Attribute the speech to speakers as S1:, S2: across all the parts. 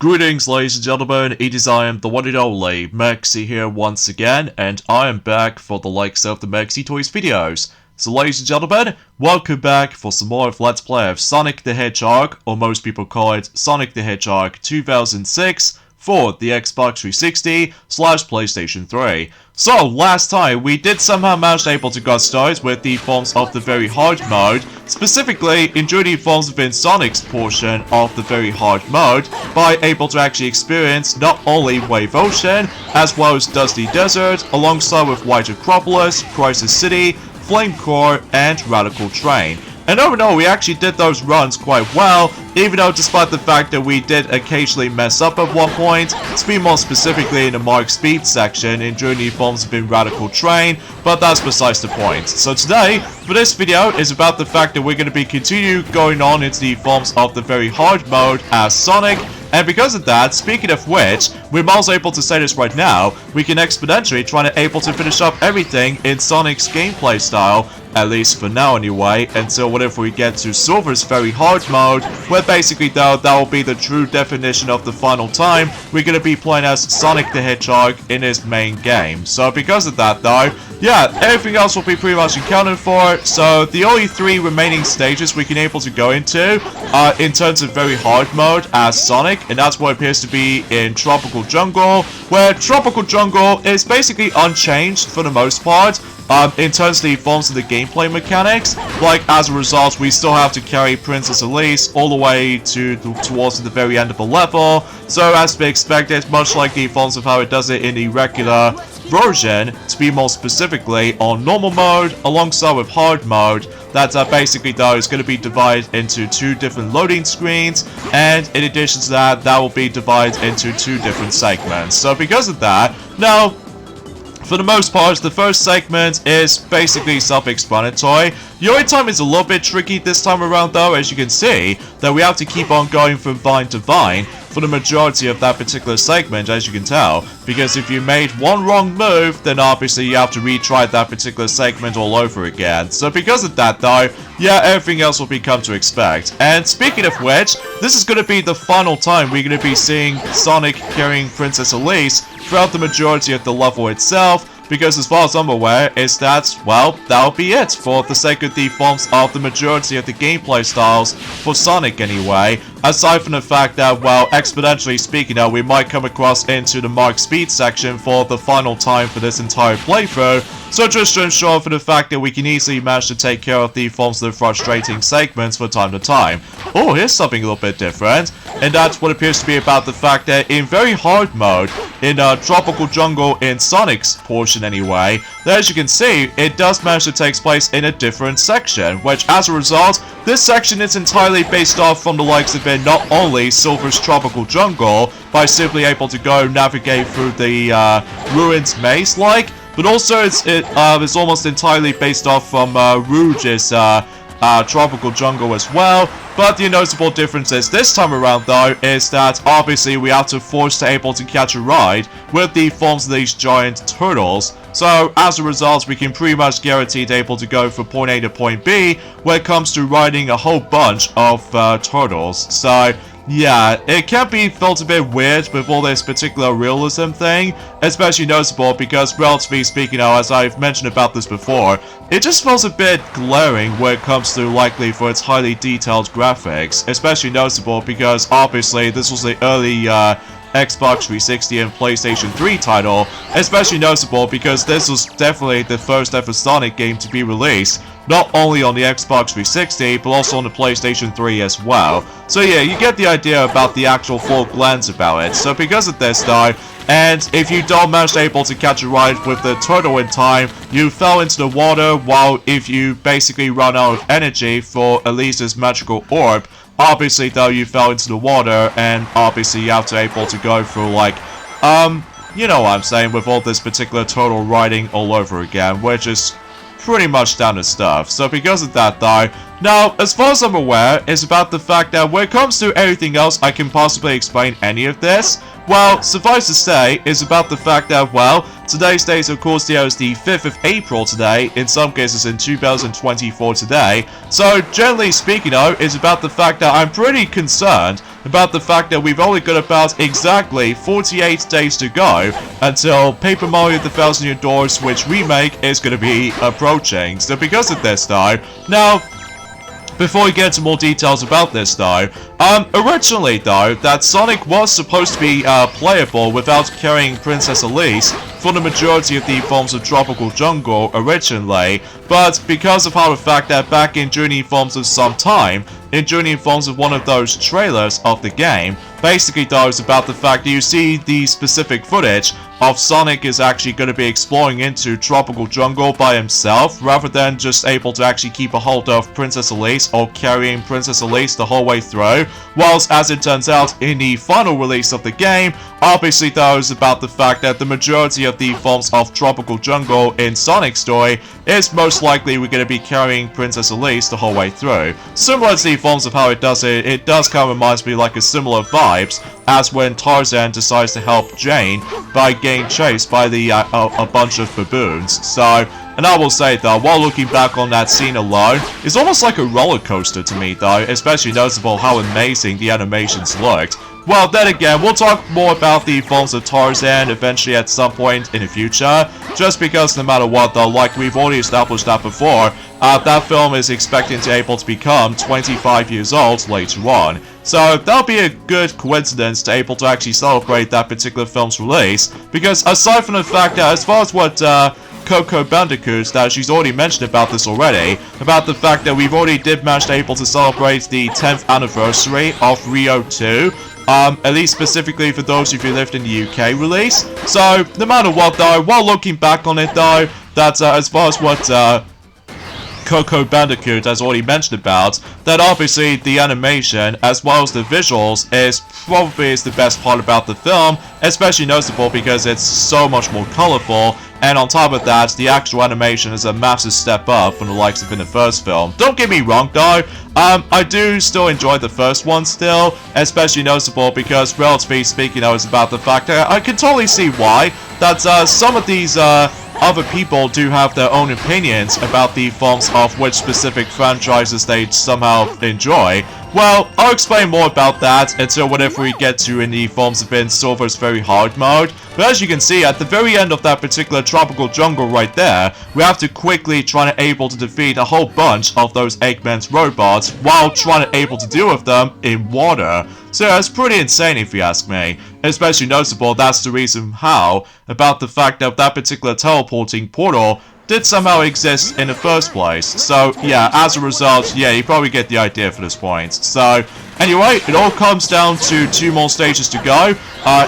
S1: Greetings, ladies and gentlemen, it is I am the one and only Maxi here once again, and I am back for the likes of the Maxi Toys videos. So ladies and gentlemen, welcome back for some more of Let's Play of Sonic the Hedgehog, or most people call it Sonic the Hedgehog 2006, for the Xbox 360 / PlayStation 3. So, last time, we did somehow manage able to get started with the forms of the very hard mode, specifically enjoy the forms within Sonic's portion of the very hard mode, by able to actually experience not only Wave Ocean, as well as Dusty Desert, alongside with White Acropolis, Crisis City, Flame Core, and Radical Train. And overall, we actually did those runs quite well, even though despite the fact that we did occasionally mess up at one point, to be more specifically in the Mark Speed section in Journey Forms within Radical Train, but that's besides the point. So today, for this video, is about the fact that we're going to be continue going on into the forms of the very hard mode as Sonic. And because of that, speaking of which, we're also able to say this right now, we can exponentially try to able to finish up everything in Sonic's gameplay style, at least for now anyway, until whenever we get to Silver's very hard mode, where basically though, that will be the true definition of the final time, we're going to be playing as Sonic the Hedgehog in his main game. So because of that though, yeah, everything else will be pretty much accounted for, so the only three remaining stages we can able to go into are in terms of very hard mode as Sonic, and that's what appears to be in Tropical Jungle, where Tropical Jungle is basically unchanged for the most part, in terms of the forms of the gameplay mechanics. Like, as a result, we still have to carry Princess Elise all the way towards the very end of the level, so as to be expected, much like the forms of how it does it in the regular version, to be more specifically on normal mode alongside with hard mode, that basically though is going to be divided into two different loading screens, and in addition to that, that will be divided into two different segments. So because of that, now, for the most part, the first segment is basically self-explanatory. The only time is a little bit tricky this time around though, as you can see, that we have to keep on going from vine to vine for the majority of that particular segment, as you can tell, because if you made one wrong move, then obviously you have to retry that particular segment all over again. So because of that though, yeah, everything else will be come to expect. And speaking of which, this is going to be the final time we're going to be seeing Sonic carrying Princess Elise throughout the majority of the level itself, because as far as I'm aware, is that, well, that'll be it for the sake of the forms of the majority of the gameplay styles for Sonic anyway, aside from the fact that, well, exponentially speaking now, we might come across into the Mark Speed section for the final time for this entire playthrough, so just to ensure for the fact that we can easily manage to take care of the forms of the frustrating segments from time to time. Oh, here's something a little bit different, and that's what appears to be about the fact that in very hard mode, in Tropical Jungle in Sonic's portion anyway, that as you can see, it does manage to take place in a different section, which as a result, this section is entirely based off from the likes of it, not only Silver's Tropical Jungle, by simply able to go navigate through the ruins maze-like, but also it's almost entirely based off from Rouge's Tropical Jungle as well. But the noticeable difference is this time around though, is that obviously we have to force to able to catch a ride with the forms of these giant turtles. So as a result, we can pretty much guarantee to able to go from point A to point B when it comes to riding a whole bunch of turtles. So yeah, it can be felt a bit weird with all this particular realism thing, especially noticeable because, relatively speaking now, as I've mentioned about this before, it just feels a bit glaring when it comes to likely for its highly detailed graphics, especially noticeable because obviously this was the early Xbox 360 and PlayStation 3 title, especially noticeable because this was definitely the first ever Sonic game to be released, not only on the Xbox 360, but also on the PlayStation 3 as well. So yeah, you get the idea about the actual full glance about it. So because of this though, and if you don't manage able to catch a ride with the turtle in time, you fell into the water, while if you basically run out of energy for Elise's magical orb, obviously though you fell into the water, and obviously you have to able to go through like, you know what I'm saying, with all this particular turtle riding all over again, which is pretty much standard stuff. So because of that though, Now, as far as I'm aware, it's about the fact that when it comes to anything else I can possibly explain any of this, well, suffice to say, it's about the fact that, well, today's date, of course, is the 5th of April today, in some cases in 2024 today, so generally speaking, though, it's about the fact that I'm pretty concerned about the fact that we've only got about exactly 48 days to go until Paper Mario The Thousand Year Door Switch Remake is going to be approaching. So because of this, though, now, before we get into more details about this though, originally though, that Sonic was supposed to be playable without carrying Princess Elise for the majority of the forms of Tropical Jungle originally, but because of how the fact that back in Journey Forms of some time, in Journey Forms of one of those trailers of the game, basically though it's about the fact that you see the specific footage of Sonic is actually going to be exploring into Tropical Jungle by himself, rather than just able to actually keep a hold of Princess Elise or carrying Princess Elise the whole way through. Whilst, as it turns out, in the final release of the game, obviously though it's about the fact that the majority of the forms of Tropical Jungle in Sonic's story is most likely we're going to be carrying Princess Elise the whole way through. Similar to the forms of how it does kind of reminds me like a similar vibes as when Tarzan decides to help Jane by getting chased by a bunch of baboons. So, and I will say though, while looking back on that scene alone, it's almost like a roller coaster to me though, especially noticeable how amazing the animations looked. Well, then again, we'll talk more about the forms of Tarzan eventually at some point in the future, just because no matter what though, like we've already established that before, that film is expecting to be able to become 25 years old later on. So that'll be a good coincidence to able to actually celebrate that particular film's release, because aside from the fact that as far as what Coco Bandicoot, that she's already mentioned about this already, about the fact that we've already did manage to able to celebrate the 10th anniversary of Rio 2, at least specifically for those of you who lived in the UK release. So, no matter what though, while looking back on it though, that as far as what Coco Bandicoot has already mentioned about, that obviously the animation as well as the visuals is probably the best part about the film, especially noticeable because it's so much more colorful, and on top of that, the actual animation is a massive step up from the likes of in the first film. Don't get me wrong though, I do still enjoy the first one still, especially noticeable because relatively speaking I was about the fact that I can totally see why, that some of these other people do have their own opinions about the forms of which specific franchises they somehow enjoy. Well, I'll explain more about that until whenever we get to in the forms of in Silver's very hard mode. But as you can see, at the very end of that particular Tropical Jungle right there, we have to quickly try to able to defeat a whole bunch of those Eggman's robots while trying to able to deal with them in water. So yeah, it's pretty insane if you ask me. Especially noticeable, that's the reason how, about the fact that that particular teleporting portal did somehow exist in the first place. So yeah, as a result, yeah, you probably get the idea for this point. So anyway, it all comes down to 2 more stages to go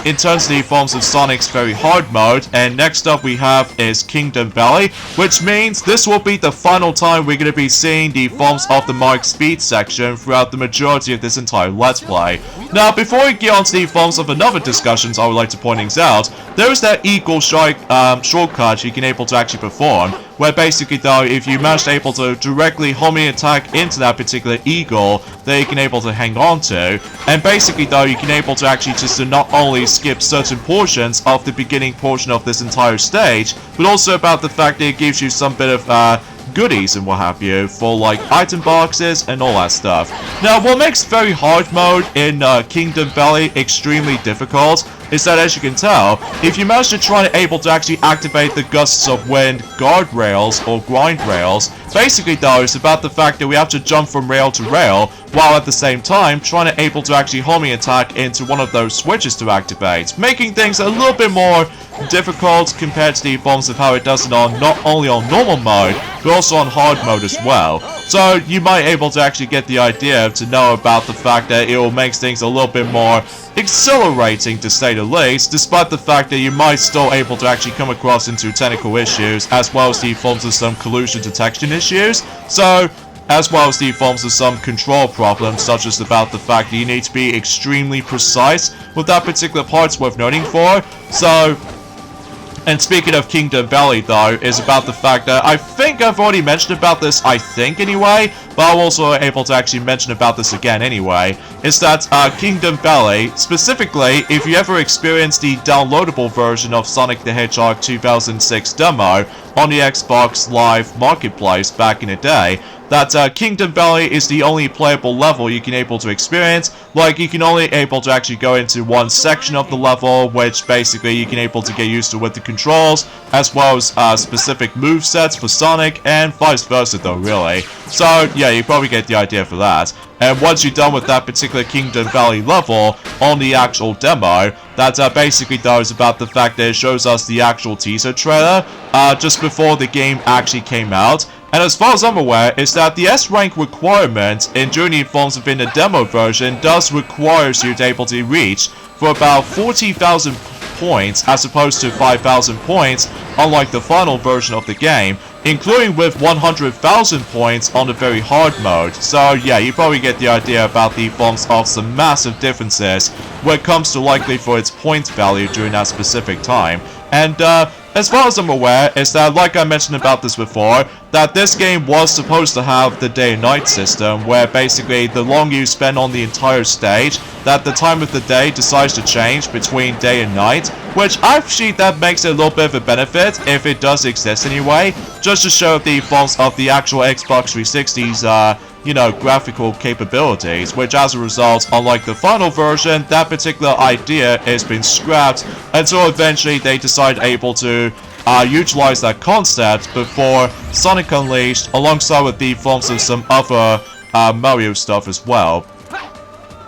S1: in terms of the forms of Sonic's very hard mode, and next up we have is Kingdom Valley, which means this will be the final time we're going to be seeing the forms of the Mark Speed section throughout the majority of this entire Let's Play. Now, before we get on to the forms of another discussions I would like to point things out, there is that eagle shortcut you can able to actually perform, where basically though, if you manage to able to directly homing attack into that particular eagle, that you can able to hang on to, and basically though, you can able to actually just to not only skip certain portions of the beginning portion of this entire stage, but also about the fact that it gives you some bit of goodies and what have you for like item boxes and all that stuff. Now, what makes very hard mode in Kingdom Valley extremely difficult is that, as you can tell, if you manage to try to able to actually activate the gusts of wind guardrails or grind rails, basically though it's about the fact that we have to jump from rail to rail while at the same time trying to able to actually homing attack into one of those switches to activate, making things a little bit more difficult compared to the forms of how it does it on not only on normal mode but also on hard mode as well. So you might able to actually get the idea to know about the fact that it will make things a little bit more exhilarating to say the least, despite the fact that you might still able to actually come across into technical issues as well as the forms of some collision detection issues. So as well as the forms of some control problems, such as about the fact that you need to be extremely precise with that particular part's worth noting for. So, and speaking of Kingdom Valley though, is about the fact that I think I've already mentioned about this, I think anyway, but I'm also able to actually mention about this again anyway, is that Kingdom Valley, specifically, if you ever experienced the downloadable version of Sonic the Hedgehog 2006 demo on the Xbox Live Marketplace back in the day, that Kingdom Valley is the only playable level you can able to experience. Like, you can only able to actually go into one section of the level, which basically you can able to get used to with the controls, as well as specific movesets for Sonic, and vice versa though, really. So, yeah, you probably get the idea for that. And once you're done with that particular Kingdom Valley level on the actual demo, that basically though is about the fact that it shows us the actual teaser trailer just before the game actually came out. And as far as I'm aware, is that the S-rank requirement in Journey forms within the demo version does require you to be able to reach for about 40,000 points as opposed to 5,000 points, unlike the final version of the game, including with 100,000 points on the very hard mode. So yeah, you probably get the idea about the forms of some massive differences when it comes to likely for its point value during that specific time. And as far as I'm aware, is that, like I mentioned about this before, that this game was supposed to have the day and night system, where basically the longer you spend on the entire stage, that the time of the day decides to change between day and night, which actually that makes it a little bit of a benefit, if it does exist anyway, just to show the forms of the actual Xbox 360's, graphical capabilities, which as a result, unlike the final version, that particular idea has been scrapped until eventually they decide able to utilize that concept before Sonic Unleashed, alongside with the forms of some other Mario stuff as well.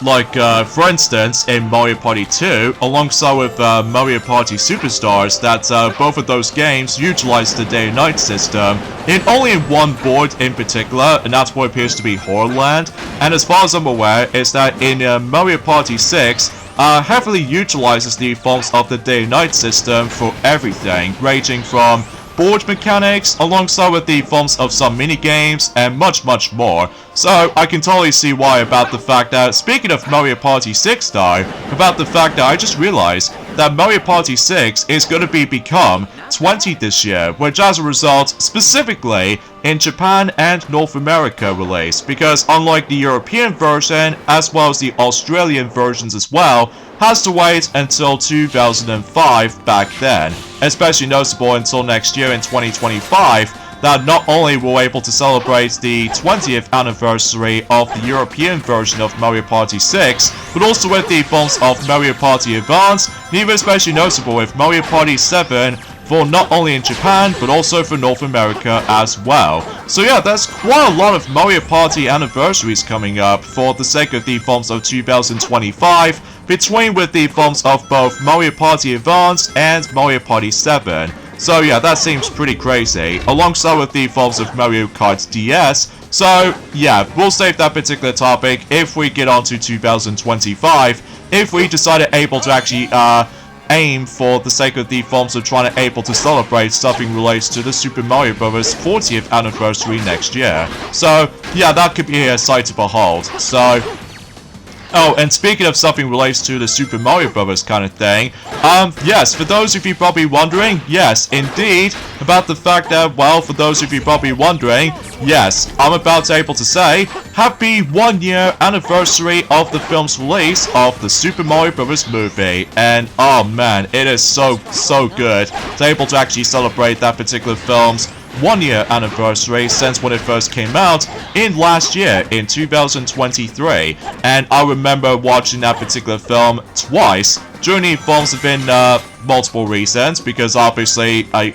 S1: Like, for instance, in Mario Party 2, alongside with Mario Party Superstars, that both of those games utilize the day and night system in only in one board in particular, and that's what appears to be Horrorland. And as far as I'm aware, is that in Mario Party 6, heavily utilizes the forms of the day and night system for everything, ranging from board mechanics, alongside with the forms of some mini-games, and much more. So, I can totally see why about the fact that, speaking of Mario Party 6 though, about the fact that I just realized that Mario Party 6 is going to become 20 this year, which as a result, specifically in Japan and North America release, because unlike the European version, as well as the Australian versions as well, has to wait until 2005 back then, especially noticeable until next year in 2025, that not only we're able to celebrate the 20th anniversary of the European version of Mario Party 6, but also with the forms of Mario Party Advance, and even especially noticeable with Mario Party 7 for not only in Japan, but also for North America as well. So yeah, there's quite a lot of Mario Party anniversaries coming up for the sake of the forms of 2025, between with the forms of both Mario Party Advance and Mario Party 7. So yeah, that seems pretty crazy, alongside with the forms of Mario Kart DS. So yeah, we'll save that particular topic if we get on to 2025, if we decided able to actually aim for the sake of the forms of trying to able to celebrate something related to the Super Mario Bros. 40th anniversary next year. So yeah, that could be a sight to behold. So oh, and speaking of something related to the Super Mario Bros. Kind of thing, yes, for those of you probably wondering, yes, indeed, about the fact that, well, for those of you probably wondering, yes, I'm about to able to say, happy 1 year anniversary of the film's release of the Super Mario Bros. Movie, and oh man, it is so good to able to actually celebrate that particular film's 1 year anniversary since when it first came out in last year in 2023, and I remember watching that particular film twice during the forms within multiple reasons, because obviously a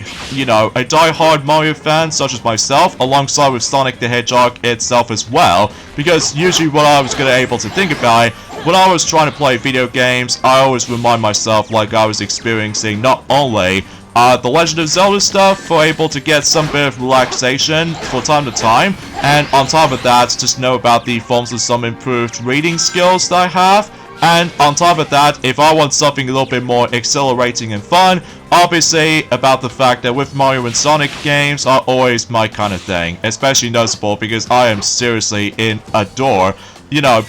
S1: die-hard Mario fan such as myself, alongside with Sonic the Hedgehog itself as well, because usually what I was gonna able to think about when I was trying to play video games, I always remind myself like I was experiencing not only the Legend of Zelda stuff for able to get some bit of relaxation for time to time, and on top of that, just know about the forms of some improved reading skills that I have, and on top of that, if I want something a little bit more exhilarating and fun, obviously about the fact that with Mario and Sonic games are always my kind of thing, especially noticeable because I am seriously in adore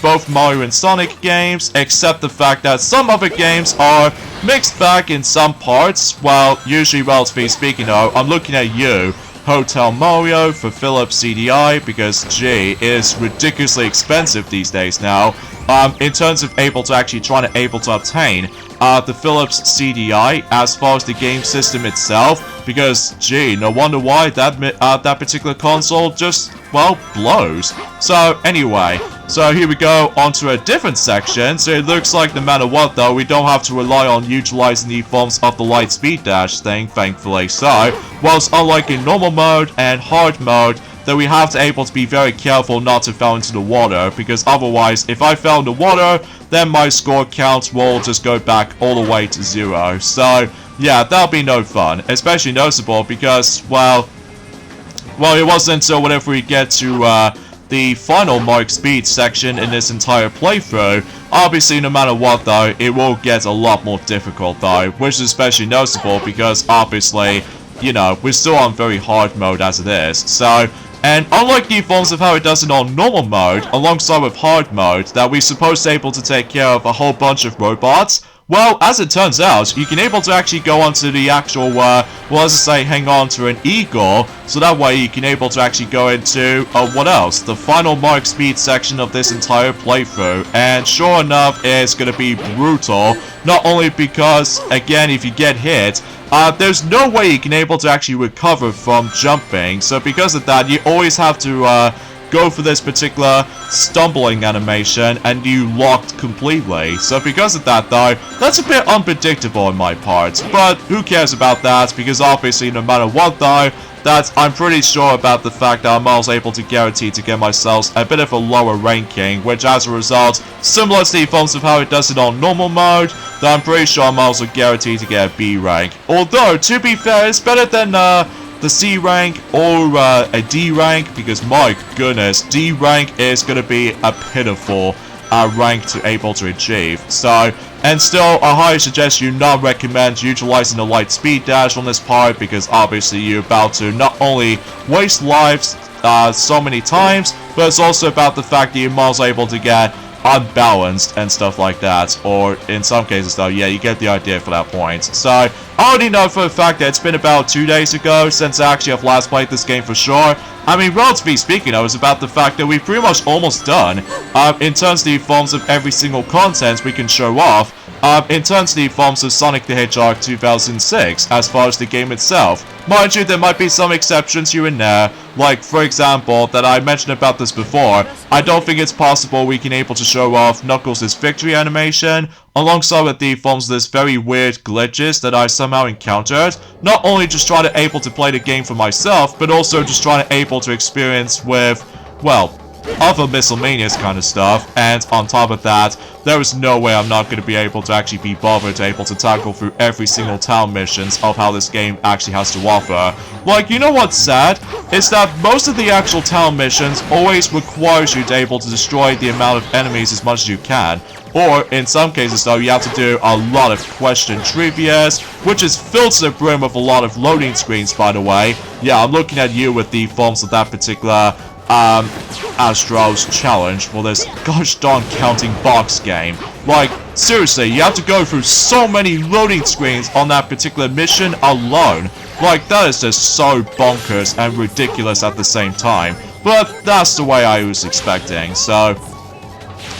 S1: both Mario and Sonic games, except the fact that some other games are mixed back in some parts. Well, usually, relatively speaking, though, I'm looking at you, Hotel Mario for Philips CDI, because gee, it is ridiculously expensive these days now. In terms of able to obtain the Philips CDI as far as the game system itself, because gee, no wonder why that particular console just, well, blows. So anyway, so here we go onto a different section. So it looks like no matter what though, we don't have to rely on utilizing the forms of the light speed dash thing, thankfully. So, whilst unlike in normal mode and hard mode, that we have to able to be very careful not to fall into the water, because otherwise, if I fell in the water, then my score count will just go back all the way to 0. So, yeah, that'll be no fun. Especially noticeable because, well, it wasn't until whenever we get to, the final Mark Speed section in this entire playthrough. Obviously, no matter what though, it will get a lot more difficult though, which is especially noticeable because obviously, you know, we're still on very hard mode as it is. So, and unlike the forms of how it does it on normal mode, alongside with hard mode, that we're supposed to be able to take care of a whole bunch of robots, well, as it turns out, you can able to actually go onto the actual, well, as I say, hang on to an eagle, so that way you can able to actually go into, what else? The final Mark Speed section of this entire playthrough, and sure enough, it's gonna be brutal, not only because, again, if you get hit, there's no way you can able to actually recover from jumping, so because of that, you always have to, go for this particular stumbling animation and you locked completely. So because of that though, that's a bit unpredictable on my part, but who cares about that, because obviously no matter what though, that I'm pretty sure about the fact that I'm also able to guarantee to get myself a bit of a lower ranking, which as a result, similar to the forms of how it does it on normal mode, that I'm pretty sure I'm also guaranteed to get a B rank. Although, to be fair, it's better than, the C rank or a D rank, because my goodness, D rank is going to be a pitiful rank to able to achieve. So, and still, I highly suggest you not recommend utilizing the light speed dash on this part, because obviously you're about to not only waste lives so many times, but it's also about the fact that you're also able to get unbalanced and stuff like that, or in some cases though, yeah, you get the idea for that point. So, I already know for a fact that it's been about 2 days ago since I actually have last played this game for sure. I mean, relatively speaking, it was about the fact that we're pretty much almost done, in terms of the forms of every single content we can show off, in terms of the forms of Sonic the Hedgehog 2006, as far as the game itself. Mind you, there might be some exceptions here and there, like, for example, that I mentioned about this before, I don't think it's possible we can able to show off Knuckles' victory animation, alongside with the forms of this very weird glitches that I somehow encountered, not only just trying to able to play the game for myself, but also just trying to able to experience with, well, other miscellaneous kind of stuff, and on top of that, there is no way I'm not going to be able to actually be bothered to able to tackle through every single town missions of how this game actually has to offer. Like, you know what's sad? Is that most of the actual town missions always requires you to able to destroy the amount of enemies as much as you can. Or, in some cases though, you have to do a lot of question trivias, which is filled to the brim with a lot of loading screens, by the way. Yeah, I'm looking at you with the forms of that particular Astro's challenge for this gosh darn counting box game. Like, seriously, you have to go through so many loading screens on that particular mission alone. Like, that is just so bonkers and ridiculous at the same time. But that's the way I was expecting, so...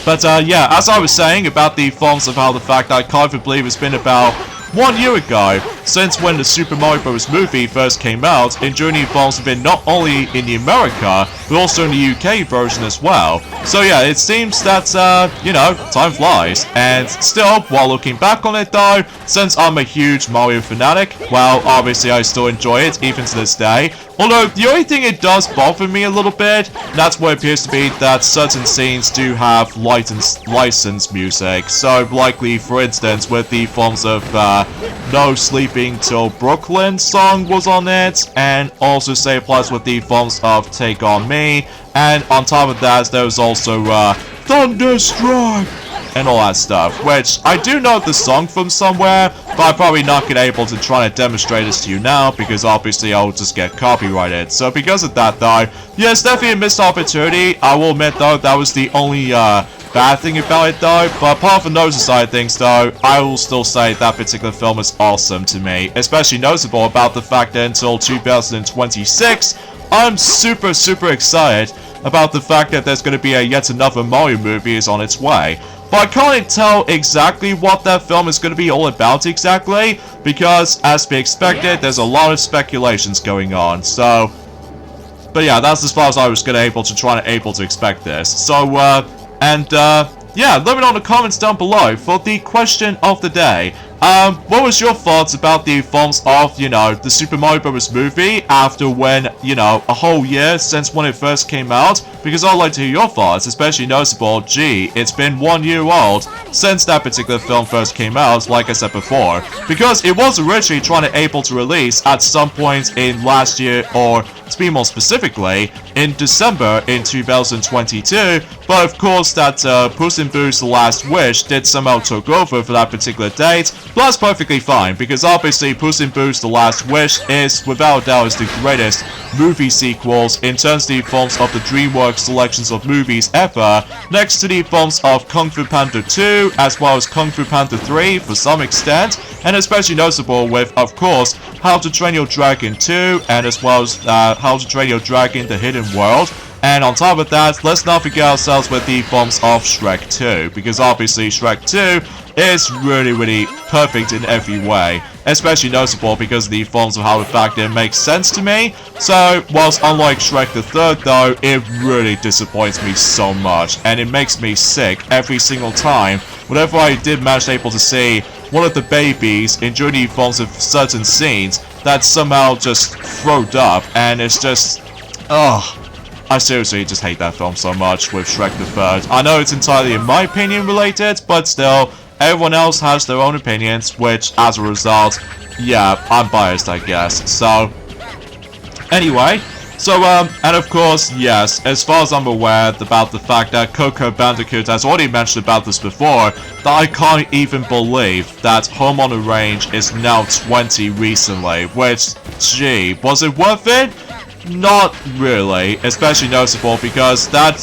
S1: But, yeah, as I was saying about the forms of how the fact I can't even believe it's been about 1 year ago since when the Super Mario Bros. Movie first came out, and Journey Evolves have been not only in the America, but also in the UK version as well. So yeah, it seems that, you know, time flies. And still, while looking back on it though, since I'm a huge Mario fanatic, well, obviously I still enjoy it, even to this day. Although, the only thing it does bother me a little bit, that's what it appears to be that certain scenes do have licensed music. So, likely, for instance, with the forms of, No Sleeping Till Brooklyn song was on it, and also say applies with the forms of Take On Me, and on top of that, there was also, Thunderstruck! and all that stuff, which I do know the song from somewhere, but I'm probably not going to be able to try to demonstrate this to you now, because obviously I'll just get copyrighted. So because of that, though, yes, definitely a missed opportunity. I will admit, though, that was the only bad thing about it, though. But apart from those side of things, though, I will still say that particular film is awesome to me, especially noticeable about the fact that until 2026, I'm super excited about the fact that there's going to be yet another Mario movie is on its way. But I can't tell exactly what that film is going to be all about exactly, because as we expected, there's a lot of speculations going on. So, but yeah, that's as far as I was going to able to expect this. So, yeah, let me know in the comments down below for the question of the day. What was your thoughts about the films of, the Super Mario Bros. Movie after when, a whole year since when it first came out? Because I'd like to hear your thoughts, especially noticeable, gee, it's been 1 year old since that particular film first came out, like I said before. Because it was originally trying to able to release at some point in last year, or to be more specifically, in December in 2022, but of course that Puss in Boots The Last Wish did somehow took over for that particular date. But that's perfectly fine, because obviously Puss in Boots The Last Wish is, without a doubt, is the greatest movie sequels in terms of the films of the DreamWorks selections of movies ever, next to the films of Kung Fu Panda 2, as well as Kung Fu Panda 3 for some extent, and especially noticeable with, of course, How to Train Your Dragon 2, and as well as How to Train Your Dragon The Hidden World. And on top of that, let's not forget ourselves with the films of Shrek 2, because obviously Shrek 2 is really perfect in every way, especially noticeable because of the films of how the fact it makes sense to me. So, whilst unlike Shrek the Third though, it really disappoints me so much, and it makes me sick every single time whenever I did manage able to see one of the babies enjoy the films of certain scenes that somehow just throwed up, and it's just, ugh. I seriously just hate that film so much with Shrek the Third. I know it's entirely, in my opinion, related, but still, everyone else has their own opinions, which, as a result, yeah, I'm biased, I guess. So, anyway, and of course, yes, as far as I'm aware about the fact that Coco Bandicoot has already mentioned about this before, that I can't even believe that Home on the Range is now 20 recently, which, gee, was it worth it? Not really, especially noticeable because that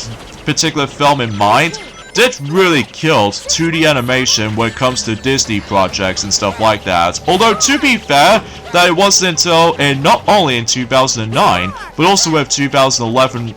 S1: particular film in mind did really kill 2D animation when it comes to Disney projects and stuff like that. Although, to be fair, that it wasn't until not only in 2009, but also with 2011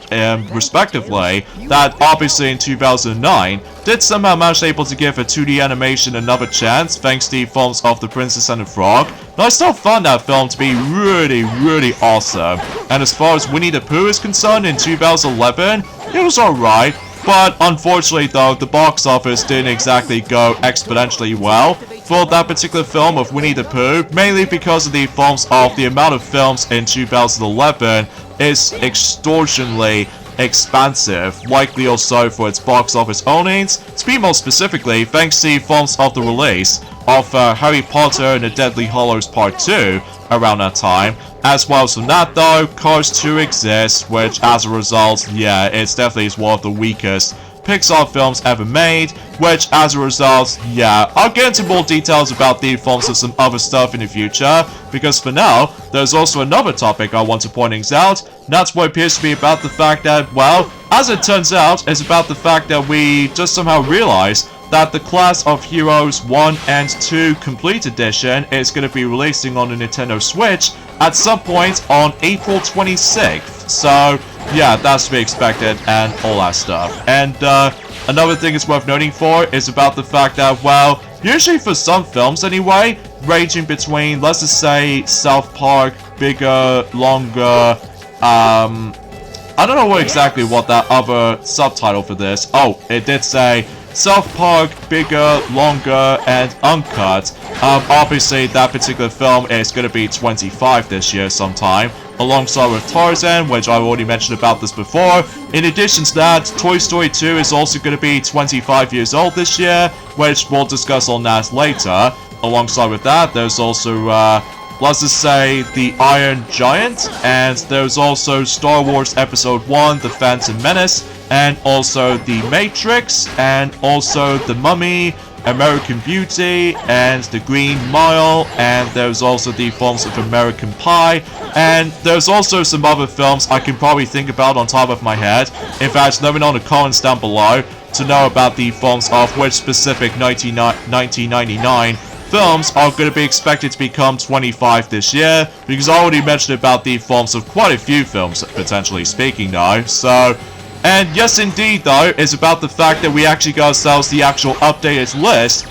S1: respectively, that obviously in 2009 did somehow manage able to give a 2D animation another chance thanks to the films of The Princess and the Frog. And I still found that film to be really awesome. And as far as Winnie the Pooh is concerned in 2011, it was alright. But unfortunately though, the box office didn't exactly go exponentially well for that particular film of Winnie the Pooh, mainly because of the amount of films in 2011 is extortionately expansive, likely also for its box office earnings. To be more specifically, thanks to the films of the release of Harry Potter and the Deathly Hallows Part 2 around that time. As well as from that though, Cars 2 exists, which as a result, yeah, it's definitely one of the weakest Pixar films ever made, which as a result, yeah, I'll get into more details about the films of some other stuff in the future, because for now, there's also another topic I want to point out, and that's what appears to be about the fact that, well, as it turns out, it's about the fact that we just somehow realized that the Class of Heroes 1 and 2 Complete Edition is going to be releasing on the Nintendo Switch at some point on April 26th. So, yeah, that's to be expected and all that stuff. And another thing it's worth noting for is about the fact that, well, usually for some films anyway, ranging between, let's just say, South Park, bigger, longer, I don't know exactly what that other subtitle for this. Oh, it did say South Park, bigger, longer, and uncut. Obviously, that particular film is going to be 25 this year sometime, alongside with Tarzan, which I already mentioned about this before. In addition to that, Toy Story 2 is also going to be 25 years old this year, which we'll discuss on that later. Alongside with that, there's also let's just say, the Iron Giant, and there's also Star Wars Episode 1, The Phantom Menace, and also The Matrix, and also The Mummy, American Beauty, and The Green Mile, and there's also the films of American Pie, and there's also some other films I can probably think about on top of my head. In fact, let me know in the comments down below to know about the films of which specific 1999 films are going to be expected to become 25 this year, because I already mentioned about the films of quite a few films, potentially speaking now, so... And yes, indeed, though, it's about the fact that we actually got ourselves the actual updated list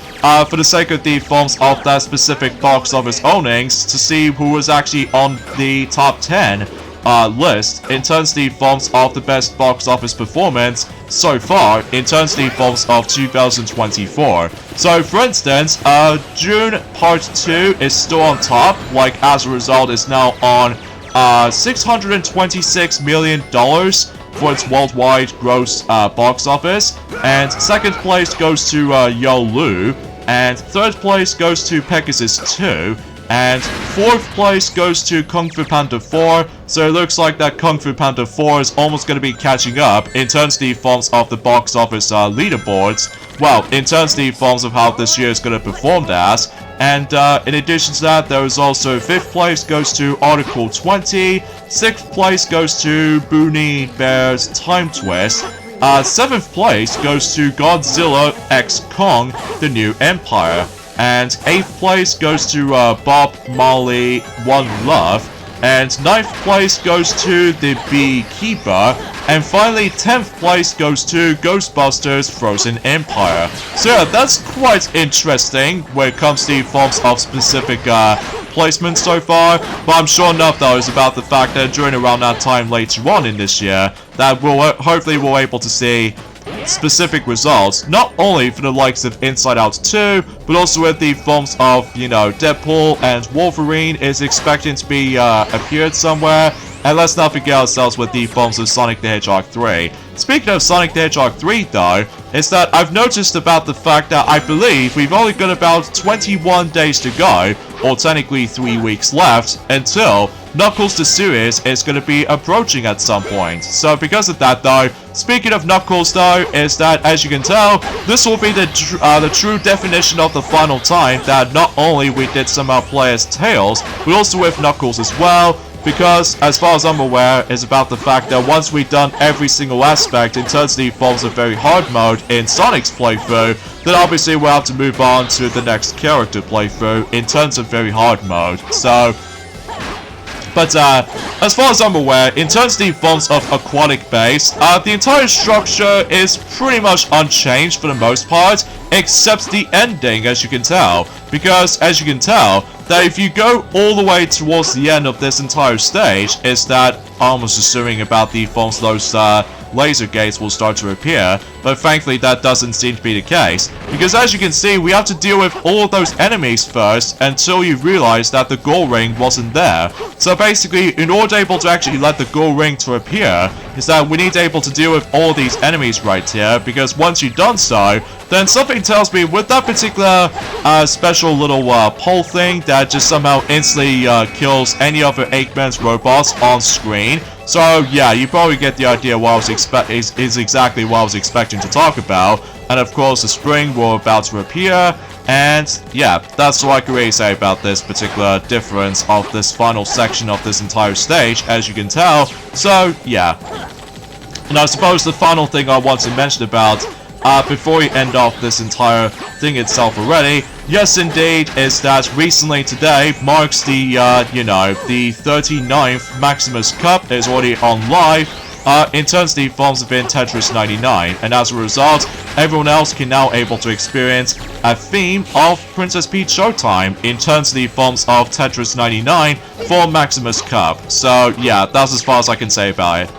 S1: for the sake of the films of that specific box office ownings to see who was actually on the top 10 list in terms of the films of the best box office performance so far in terms of the films of 2024. So, for instance, June Part 2 is still on top, like as a result is now on $626 million for its worldwide gross box office, and second place goes to Yolu, and third place goes to Pegasus 2, and fourth place goes to Kung Fu Panda 4, so it looks like that Kung Fu Panda 4 is almost going to be catching up in terms of the forms of the box office leaderboards, well, in terms of the forms of how this year is going to perform as. And in addition to that, there is also 5th place goes to Article 20, 6th place goes to Boonie Bear's Time Twist, 7th place goes to Godzilla x Kong, The New Empire, and 8th place goes to Bob Marley One Love, and 9th place goes to The Beekeeper, and finally 10th place goes to Ghostbusters Frozen Empire. So yeah, that's quite interesting when it comes to forms of specific placements so far, but I'm sure enough though is about the fact that during around that time later on in this year, that we'll hopefully we're able to see specific results, not only for the likes of Inside Out 2, but also with the films of, you know, Deadpool and Wolverine is expecting to be appeared somewhere. And let's not forget ourselves with the films of Sonic the Hedgehog 3. Speaking of Sonic the Hedgehog 3 though, is that I've noticed about the fact that I believe we've only got about 21 days to go, or technically 3 weeks left, until Knuckles the series is going to be approaching at some point. So because of that though, speaking of Knuckles though, is that as you can tell, this will be the true definition of the final time that not only we did somehow play as Tails, but also with Knuckles as well. Because, as far as I'm aware, is about the fact that once we've done every single aspect in terms of the forms of very hard mode in Sonic's playthrough, then obviously we'll have to move on to the next character playthrough in terms of very hard mode. So, but as far as I'm aware, in terms of the forms of Aquatic base, the entire structure is pretty much unchanged for the most part, except the ending, as you can tell. Because, as you can tell, that if you go all the way towards the end of this entire stage, is that almost assuming about the forms of those laser gates will start to appear, but thankfully that doesn't seem to be the case, because as you can see, we have to deal with all of those enemies first until you realize that the goal ring wasn't there. So basically, in order able to actually let the goal ring to appear, is that we need to able to deal with all these enemies right here, because once you've done so, then something tells me with that particular special little pole thing that just somehow instantly kills any other Eggman's robots on screen. So yeah, you probably get the idea what I was is exactly what I was expecting to talk about. And of course the spring will about to appear, and yeah, that's what I can really say about this particular difference of this final section of this entire stage, as you can tell. So yeah, and I suppose the final thing I want to mention about before we end off this entire thing itself already, yes indeed, is that recently today marks the, you know, the 39th Maximus Cup is already on live, in terms of the forms of in Tetris 99, and as a result, everyone else can now able to experience a theme of Princess Peach Showtime in terms of the forms of Tetris 99 for Maximus Cup. So yeah, that's as far as I can say about it.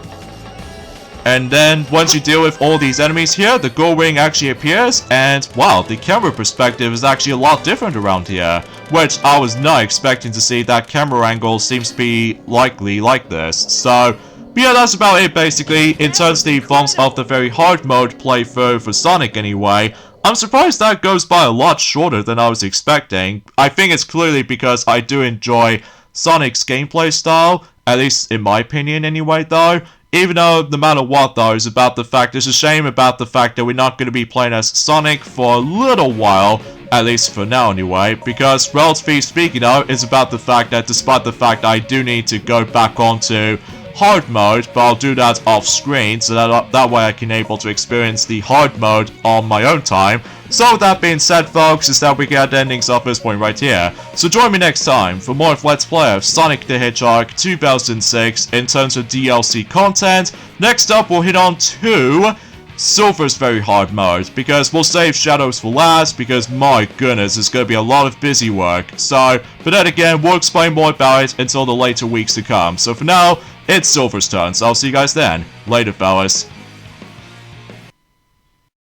S1: And then, once you deal with all these enemies here, the goal ring actually appears, and wow, the camera perspective is actually a lot different around here, which I was not expecting to see. That camera angle seems to be likely like this. So, but yeah, that's about it basically, in terms of the forms of the very hard mode playthrough for Sonic anyway. I'm surprised that goes by a lot shorter than I was expecting. I think it's clearly because I do enjoy Sonic's gameplay style, at least in my opinion anyway though. Even though, no matter what though, it's about the fact, it's a shame about the fact that we're not going to be playing as Sonic for a little while, at least for now anyway, because relatively speaking though, it's about the fact that despite the fact I do need to go back onto hard mode, but I'll do that off screen so that way I can able to experience the hard mode on my own time. So with that being said folks, is that we get the endings off this point right here. So join me next time for more of Let's Play of Sonic the Hedgehog 2006 in terms of DLC content. Next up we'll hit on to Silver's very hard mode, because we'll save Shadows for last, because my goodness, it's going to be a lot of busy work. So, but then again, we'll explain more about it until the later weeks to come. So for now, it's Silver's turn, so I'll see you guys then. Later, fellas.